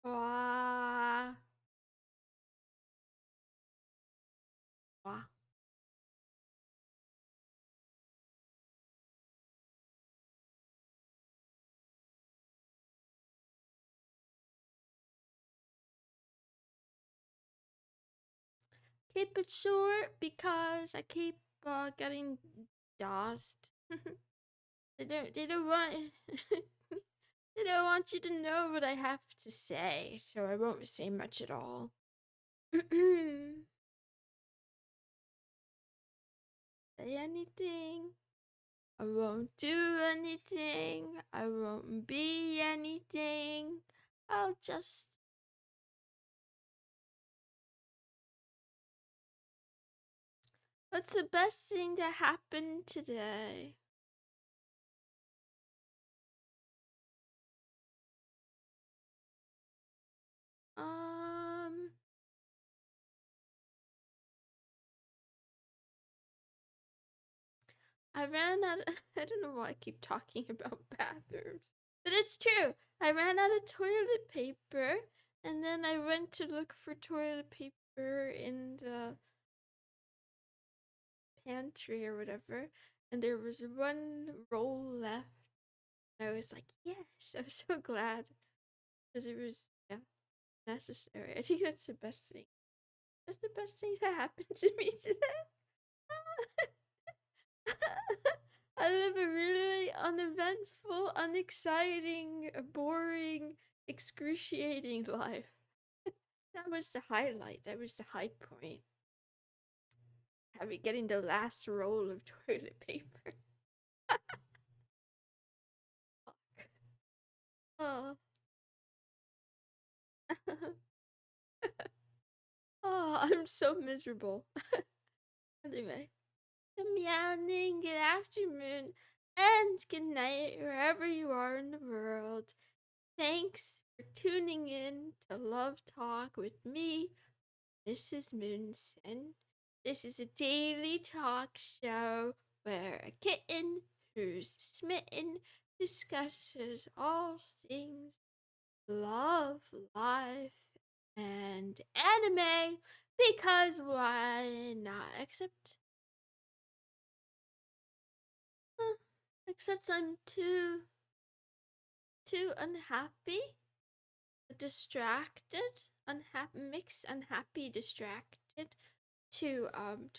Wow. Wow. Keep it short because I keep getting dosed. They don't want they don't want you to know what I have to say, so I won't say much at all. Say anything. I won't do anything. I won't be anything. I'll just. What's the best thing that happened today? Um, I ran out. I don't know why I keep talking about bathrooms, but it's true. I ran out of toilet paper, and then I went to look for toilet paper in the pantry or whatever, and there was one roll left. I was like, yes, I'm so glad because it was necessary. I think that's the best thing. That's the best thing that happened to me today. I live a really uneventful, unexciting, boring, excruciating life. That was the highlight. That was the high point. Having getting the last roll of toilet paper. Oh. Oh, I'm so miserable. Anyway. Good morning, good afternoon, and good night, wherever you are in the world. Thanks for tuning in to Love Talk with me, Missusmoonson. This is a daily talk show where a kitten who's smitten discusses all things love, life, and anime. Because why not? Except I'm too unhappy, distracted, unhappy, mixed, unhappy, distracted to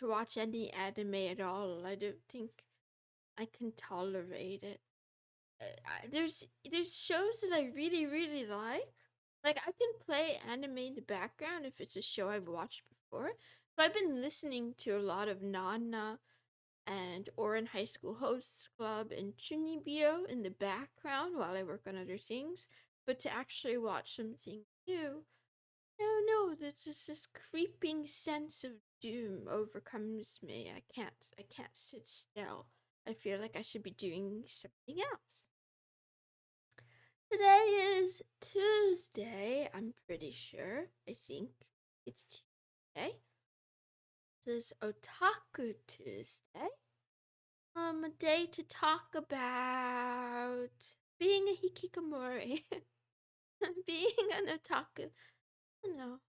watch any anime at all. I don't think I can tolerate it. There's shows that I really like. Like I can play anime in the background if it's a show I've watched before. But I've been listening to a lot of Nana and Oran High School Hosts Club and Chunibyo in the background while I work on other things. But to actually watch something new, I don't know. There's just this creeping sense of doom overcomes me. I can't sit still. I feel like I should be doing something else. Today is Tuesday. I'm pretty sure. I think it's Tuesday. This is Otaku Tuesday. A day to talk about being a hikikomori, being an otaku. I don't know.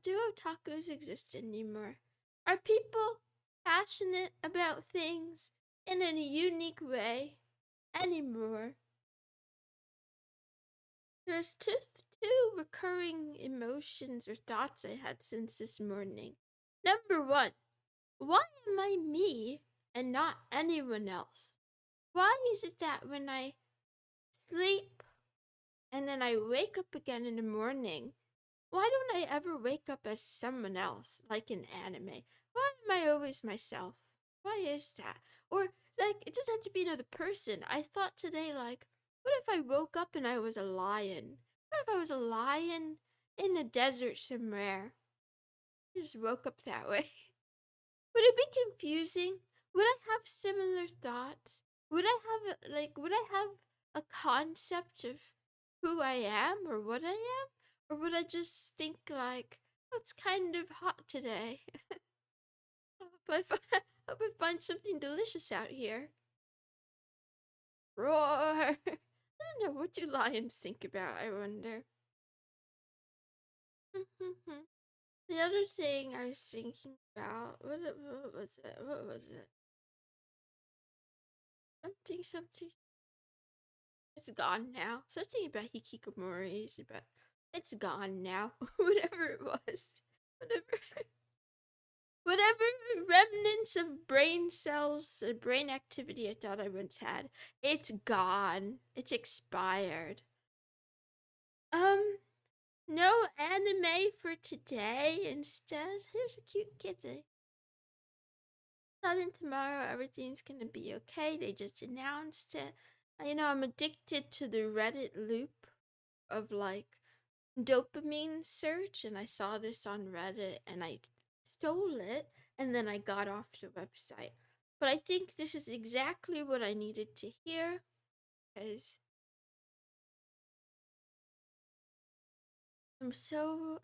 Do otakus exist anymore? Are people passionate about things in a unique way anymore? There's two recurring emotions or thoughts I had since this morning. Number one, why am I me and not anyone else? Why is it that when I sleep and then I wake up again in the morning, why don't I ever wake up as someone else, like in anime? Why am I always myself? Why is that? Or, like, it doesn't have to be another person. I thought today, like, what if I woke up and I was a lion? What if I was a lion in the desert somewhere? I just woke up that way. Would it be confusing? Would I have similar thoughts? Would I have a concept of who I am or what I am? Or would I just think like, oh, it's kind of hot today? Hope I find something delicious out here. Roar! I don't know, what do lions think about, I wonder. The other thing I was thinking about, what was it? What was it? Something. It's gone now. Something about hikikomori's, but it's gone now. Whatever it was. Whatever. Whatever remnants of brain cells, brain activity I thought I once had, it's gone. It's expired. No anime for today. Instead, here's a cute kitty. Starting tomorrow, everything's gonna be okay. They just announced it. You know, I'm addicted to the Reddit loop of like dopamine search, and I saw this on Reddit and I stole it, and then I got off the website. But I think this is exactly what I needed to hear, because I'm so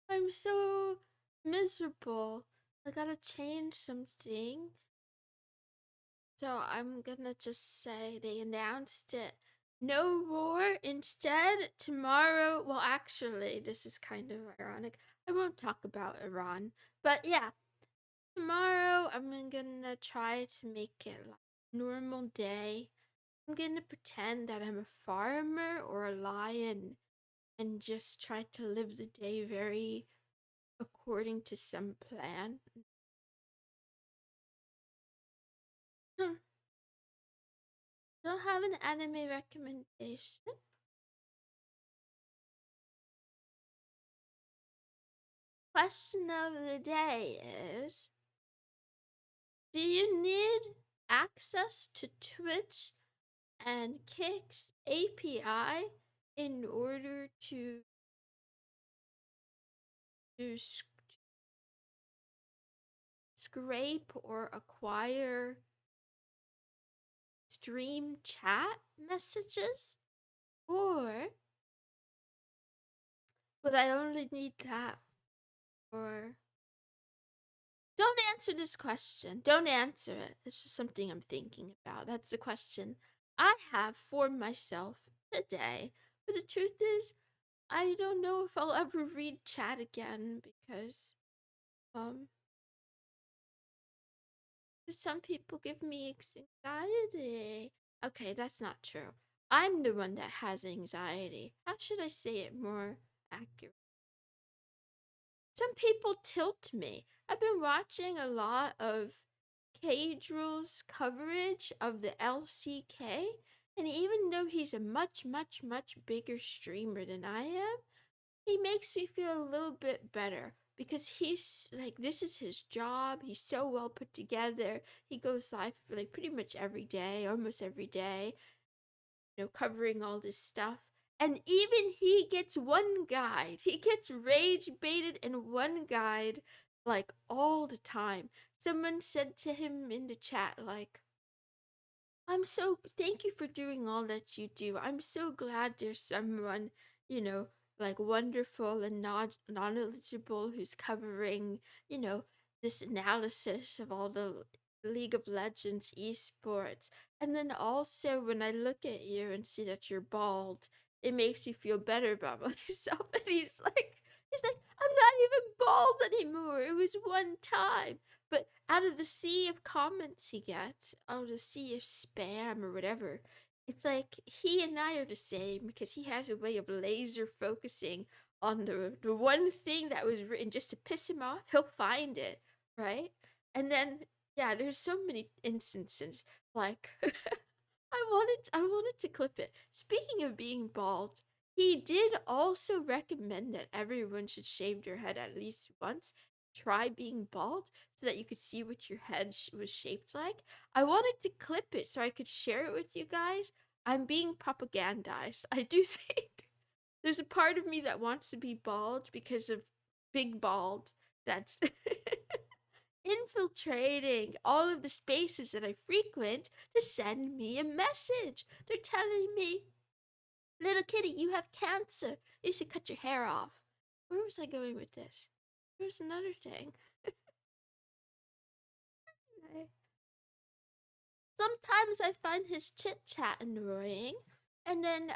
I'm so miserable. I gotta change something. So I'm gonna just say they announced it. No war. Instead, tomorrow. Well, actually, this is kind of ironic. I won't talk about Iran. But yeah, tomorrow I'm gonna try to make it like a normal day. I'm gonna pretend that I'm a farmer or a lion and just try to live the day very according to some plan. Hmm. Don't have an anime recommendation. Question of the day is, do you need access to Twitch and Kick's API in order to scrape or acquire stream chat messages? Or would I only need that for... Don't answer this question. Don't answer it. It's just something I'm thinking about. That's the question I have for myself today. But the truth is, I don't know if I'll ever read chat again because um some people give me anxiety. Okay, that's not true. I'm the one that has anxiety. How should I say it more accurate? Some people tilt me. I've been watching a lot of Cadrill's coverage of the LCK, and even though he's a much, much, much bigger streamer than I am, he makes me feel a little bit better because he's like, this is his job. He's so well put together. He goes live like pretty much every day, almost every day, covering all this stuff. And even he gets one guide. He gets rage baited and one guide like all the time. Someone said to him in the chat, like, thank you for doing all that you do. I'm so glad there's someone, you know, like wonderful and knowledgeable who's covering, this analysis of all the League of Legends esports. And then also when I look at you and see that you're bald, it makes me feel better about myself. And he's like, I'm not even bald anymore. It was one time. But out of the sea of comments he gets, out of the sea of spam or whatever, it's like he and I are the same because he has a way of laser focusing on the one thing that was written just to piss him off. He'll find it, right? And then yeah, there's so many instances like I wanted to clip it. Speaking of being bald, he did also recommend that everyone should shave their head at least once. Try being bald so that you could see what your head was shaped like. I wanted to clip it so I could share it with you guys. I'm being propagandized. I do think there's a part of me that wants to be bald because of Big Bald that's infiltrating all of the spaces that I frequent to send me a message. They're telling me, little kitty, you have cancer. You should cut your hair off. Where was I going with this? There's another thing. Sometimes I find his chit chat annoying. And then,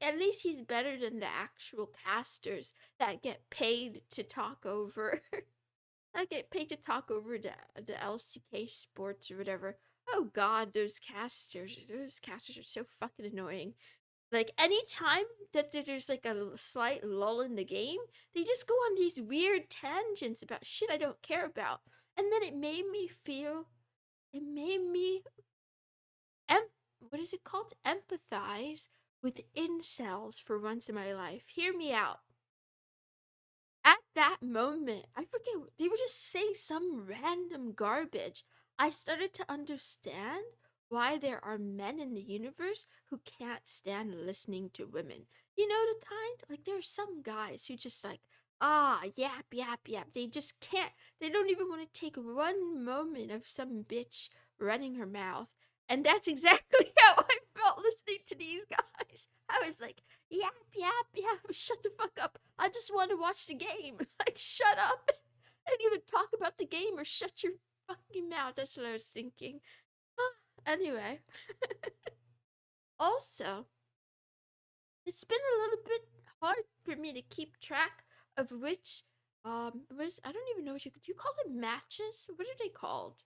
at least he's better than the actual casters that get paid to talk over. I get paid to talk over the LCK sports or whatever. Oh God, those casters are so fucking annoying. Like anytime that there's like a slight lull in the game, they just go on these weird tangents about shit I don't care about. And then it made me what is it called? Empathize with incels for once in my life. Hear me out. At that moment, I forget, they would just say some random garbage. I started to understand why there are men in the universe who can't stand listening to women. You know the kind? Like, there are some guys who just like, yap, yap, yap. They just can't, they don't even want to take one moment of some bitch running her mouth. And that's exactly how I felt listening to these guys. I was like, yap, yap, yap, shut the fuck up. I just want to watch the game. Like, shut up and either talk about the game or shut your fucking mouth. That's what I was thinking. Anyway. Also, it's been a little bit hard for me to keep track of which I don't even know what do you call them matches? What are they called?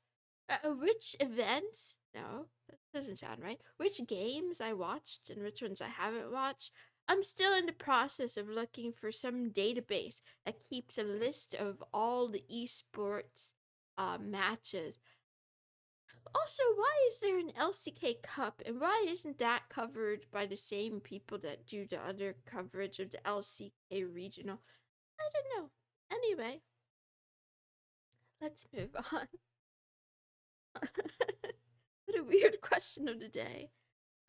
Which events? No, that doesn't sound right. Which games I watched and which ones I haven't watched. I'm still in the process of looking for some database that keeps a list of all the esports matches. Also, why is there an LCK Cup and why isn't that covered by the same people that do the other coverage of the LCK regional? I don't know. Anyway, let's move on. What a weird question of the day.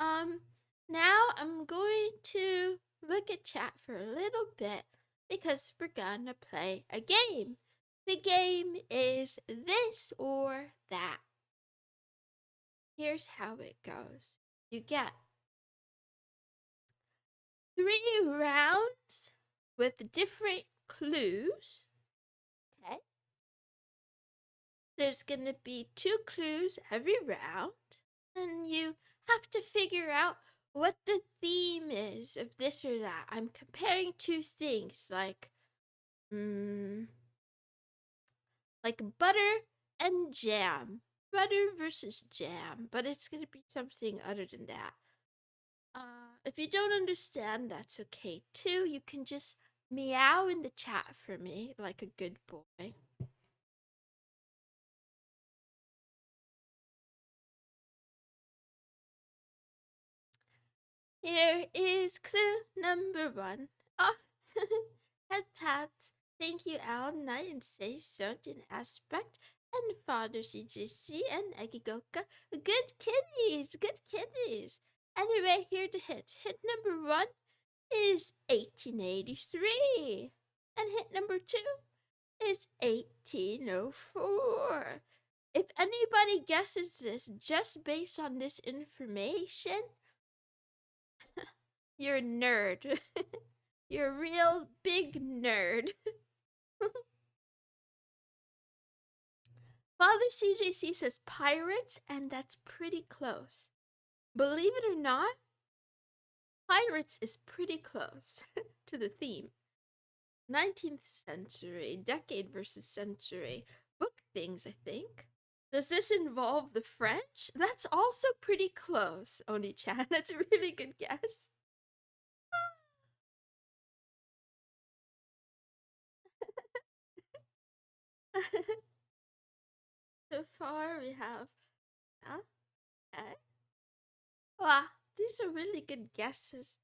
Now I'm going to look at chat for a little bit because we're gonna play a game. The game is this or that. Here's how it goes. You get 3 rounds with different clues. Okay. There's gonna be 2 clues every round, and you have to figure out what the theme is of this or that. I'm comparing 2 things like butter and jam. Butter versus jam, but it's gonna be something other than that. If you don't understand, that's okay too. You can just meow in the chat for me like a good boy. Here is clue number 1. Oh, head pats. Thank you, Al Knight and Say Certain Aspect, and Father CGC and Egigoka. Good kitties, good kitties. Anyway, here the hit. Hit number 1 is 1883, and hit number 2 is 1804. If anybody guesses this just based on this information, you're a nerd. You're a real big nerd. Father CJC says pirates, and that's pretty close. Believe it or not, pirates is pretty close to the theme. 19th century, decade versus century. Book things, I think. Does this involve the French? That's also pretty close, Oni-chan. That's a really good guess. So far, we have. Okay. Wow, these are really good guesses.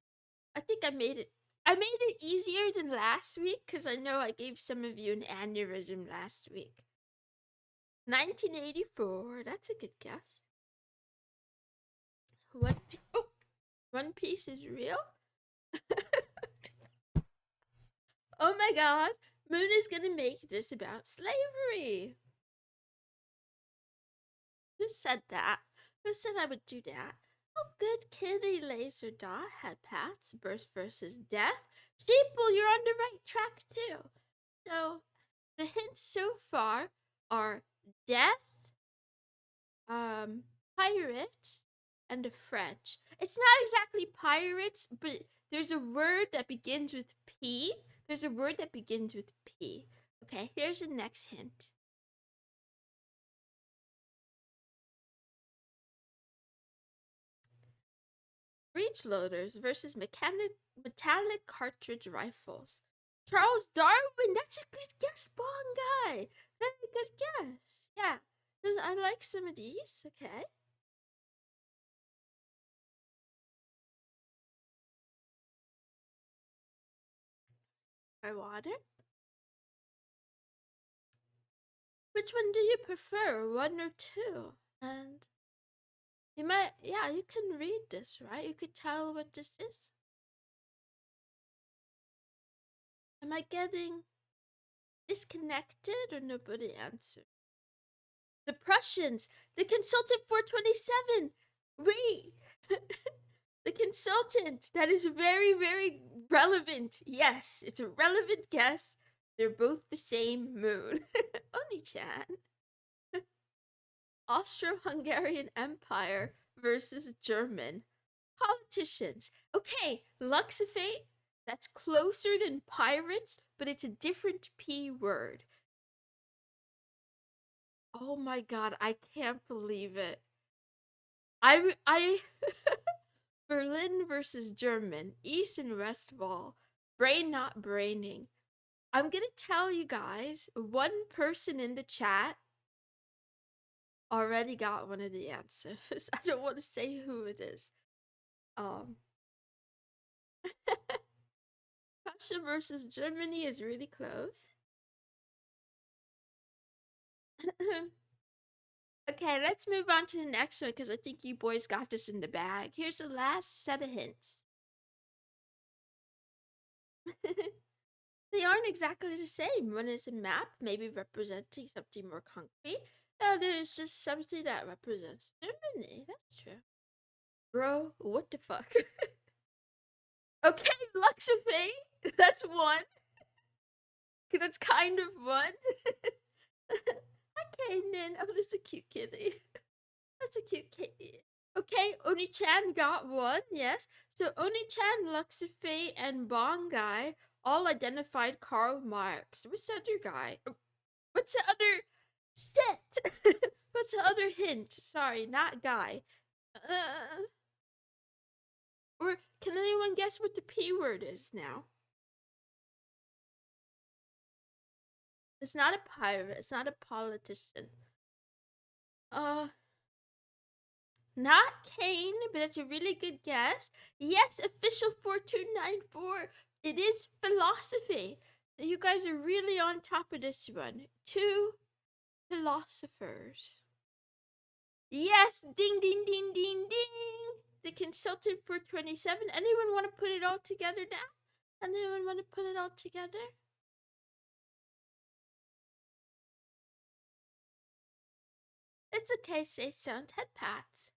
I think I made it. I made it easier than last week because I know I gave some of you an aneurysm last week. 1984. That's a good guess. One Piece is real? Oh my god, Moon is gonna make this about slavery. Who said that? Who said I would do that? Oh, good kitty, Laser Dot had paths, birth versus death. Sheeple, you're on the right track too. So, the hints so far are death, pirates, and the French. It's not exactly pirates, but there's a word that begins with P. There's a word that begins with P. Okay, here's the next hint. Breech loaders versus metallic cartridge rifles. Charles Darwin, that's a good guess, Bong guy. Very good guess. Yeah, I like some of these. Okay. Our water. Which one do you prefer, 1 or 2? And you might, yeah, you can read this, right? You could tell what this is. Am I getting disconnected or nobody answered? The Prussians, the consultant 427. Wait, the consultant. That is very, very relevant. Yes, it's a relevant guess. They're both the same moon. Oni-chan. Austro-Hungarian Empire versus German. Politicians. Okay, Luxafate, that's closer than pirates, but it's a different P word. Oh my god, I can't believe it. I Berlin versus German, East and West Wall, brain not braining. I'm gonna tell you guys, one person in the chat already got one of the answers. I don't want to say who it is. Russia versus Germany is really close. Okay, let's move on to the next one because I think you boys got this in the bag. Here's the last set of hints. They aren't exactly the same. One is a map, maybe representing something more concrete. The other is just something that represents Germany. That's true. Bro, what the fuck? Okay, Luxafate. That's one. That's kind of one. Okay, Nin. Oh, that's a cute kitty. That's a cute kitty. Okay, Oni-chan got one, yes. So Oni-chan, Luxafate, and Bongai all identified Karl Marx. What's the other guy? What's the other... Shit! What's the other hint? Sorry, not guy. Or can anyone guess what the P word is now? It's not a pirate. It's not a politician. Not Kane, but it's a really good guess. Yes, official 4294. It is philosophy. You guys are really on top of this one. 2 philosophers. Yes, ding, ding, ding, ding, ding. The consultant for 27. Anyone want to put it all together now? Anyone want to put it all together? It's okay, say so. Head pats.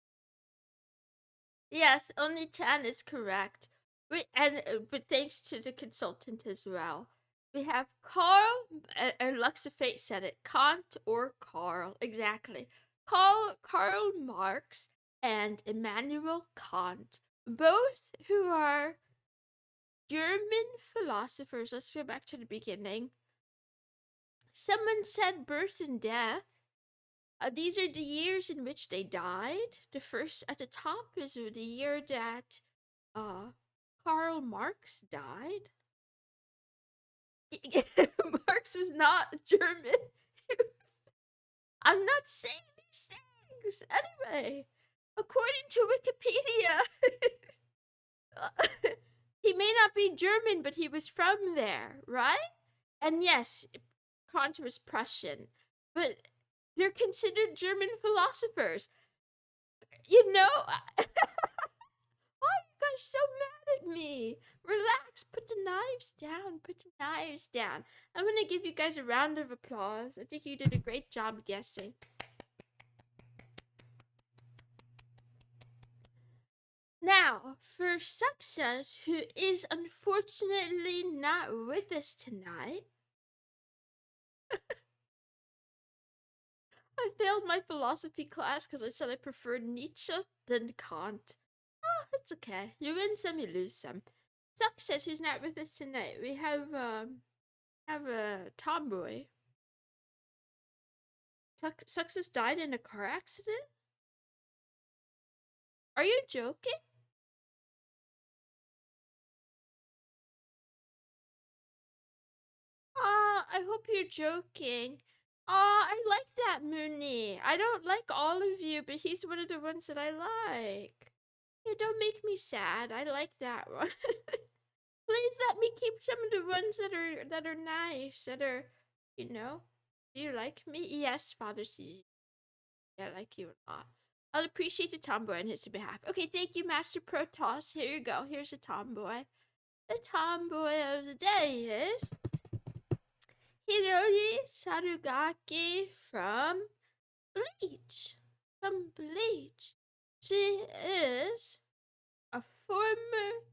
Yes, only Chan is correct. But thanks to the consultant as well. We have Carl, Luxafate said it, Kant or Karl, exactly. Karl Marx and Immanuel Kant, both who are German philosophers. Let's go back to the beginning. Someone said birth and death. These are the years in which they died. The first at the top is the year that Karl Marx died. Marx was not German. I'm not saying these things. Anyway, according to Wikipedia, he may not be German, but he was from there, right? And yes, Kant was Prussian, but they're considered German philosophers. You know, why are you guys so mad at me? Relax, put the knives down, put the knives down. I'm gonna give you guys a round of applause. I think you did a great job guessing. Now, for success, who is unfortunately not with us tonight, I I failed my philosophy class because I said I preferred Nietzsche than Kant. Oh, it's okay. You win some, you lose some. Suck says who's not with us tonight. We have a tomboy. Sucks has died in a car accident? Are you joking? I hope you're joking. I like that Mooney. I don't like all of you, but he's one of the ones that I like. You don't make me sad. I like that one. Please let me keep some of the ones that are nice, that are, you know. Do you like me? Yes, Father C. I like you a lot. I'll appreciate the tomboy on his behalf. Okay, thank you, Master Protoss. Here you go. Here's a tomboy. The tomboy of the day is Hiroyi Sarugaki from Bleach. From Bleach. She is a former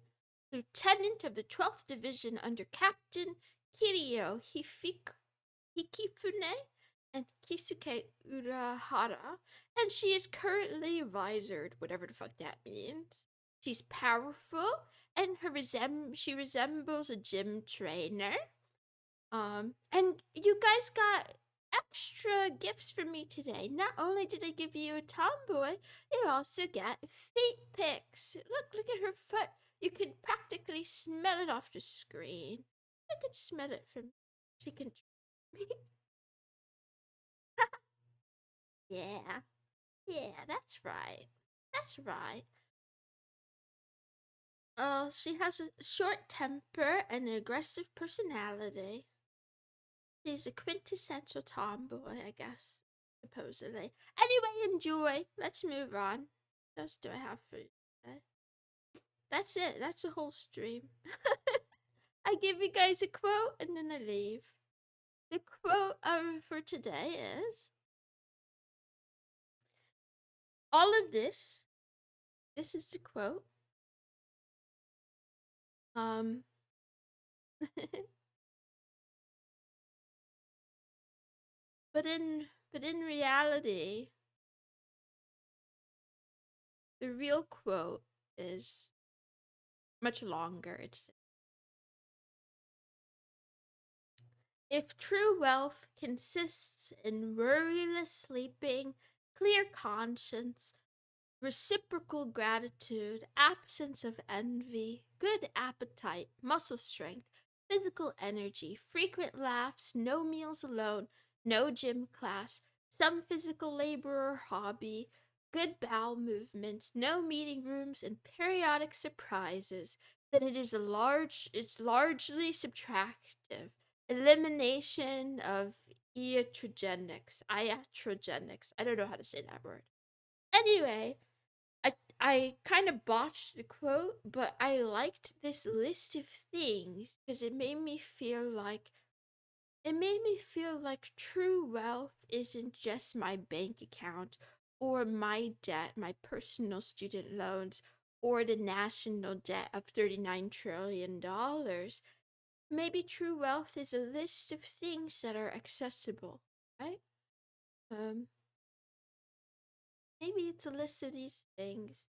lieutenant of the 12th Division under Captain Kirio Hikifune and Kisuke Urahara, and she is currently visored, whatever the fuck that means. She's powerful, and she resembles a gym trainer. And you guys got extra gifts for me today. Not only did I give you a tomboy, you also got feet pics. Look at her foot. You can practically smell it off the screen. I can smell it from. She can. Yeah, yeah, that's right. That's right. She has a short temper and an aggressive personality. She's a quintessential tomboy, I guess, supposedly. Anyway, enjoy. Let's move on. What else do I have for you today? That's it. That's the whole stream. I give you guys a quote and then I leave. The quote for today is all of this. This is the quote. but in reality, the real quote is much longer. It's if true wealth consists in worryless sleeping, clear conscience, reciprocal gratitude, absence of envy, good appetite, muscle strength, physical energy, frequent laughs, no meals alone, no gym class, some physical labor or hobby, good bowel movement, no meeting rooms, and periodic surprises, then it's largely subtractive. Elimination of iatrogenics. Iatrogenics. I don't know how to say that word. Anyway, I kind of botched the quote, but I liked this list of things because it made me feel like true wealth isn't just my bank account or my debt, my personal student loans, or the national debt of $39 trillion. Maybe true wealth is a list of things that are accessible, right? Um, Maybe it's a list of these things.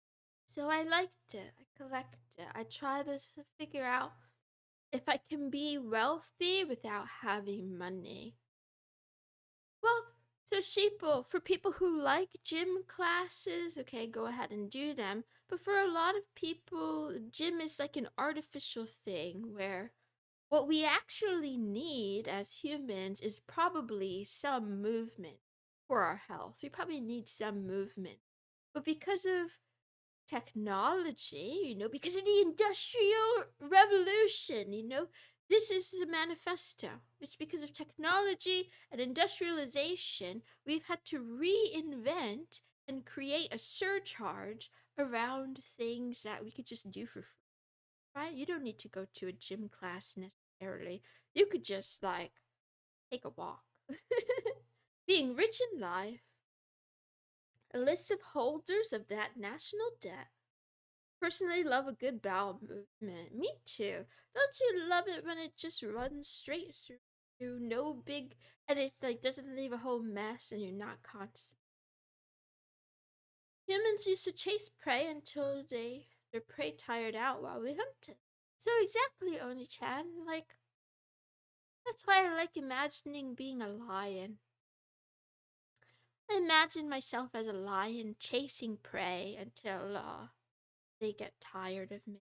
So I liked it. I collect it. I try to figure out if I can be wealthy without having money. Well, so sheeple, for people who like gym classes, okay, go ahead and do them. But for a lot of people, gym is like an artificial thing where what we actually need as humans is probably some movement for our health. We probably need some movement. But because of technology, because of the Industrial Revolution, this is the manifesto. It's because of technology and industrialization, we've had to reinvent and create a surcharge around things that we could just do for free, right? You don't need to go to a gym class necessarily. You could just, take a walk. Being rich in life. A list of holders of that national debt. Personally love a good bowel movement. Me too. Don't you love it when it just runs straight through you. No big, and it like doesn't leave a whole mess, and you're not constant. Humans used to chase prey until their prey tired out while we hunted. So exactly, Oni-chan. Like that's why I like imagining being a lion. I imagine myself as a lion chasing prey until they get tired of me.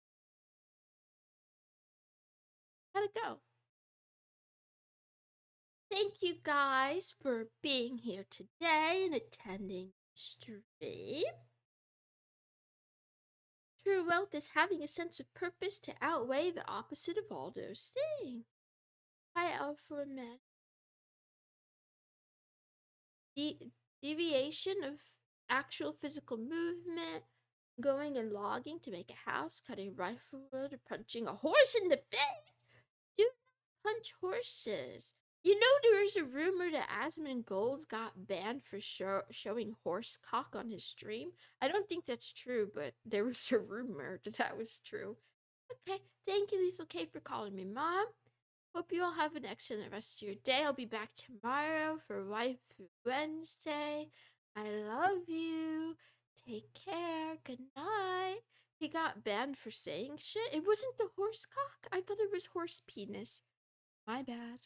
How'd it go? Thank you guys for being here today and attending the stream. True wealth is having a sense of purpose to outweigh the opposite of all those things. Hi, Alpha Man. Deviation of actual physical movement, going and logging to make a house, cutting rifle wood, or punching a horse in the face. Do not punch horses. You know, there is a rumor that Asmongold got banned for showing horse cock on his stream. I don't think that's true, but there was a rumor that was true. Okay, thank you, Lethal K, for calling me mom. Hope you all have an excellent rest of your day. I'll be back tomorrow for Waifu Wednesday. I love you. Take care. Good night. He got banned for saying shit. It wasn't the horse cock. I thought it was horse penis. My bad.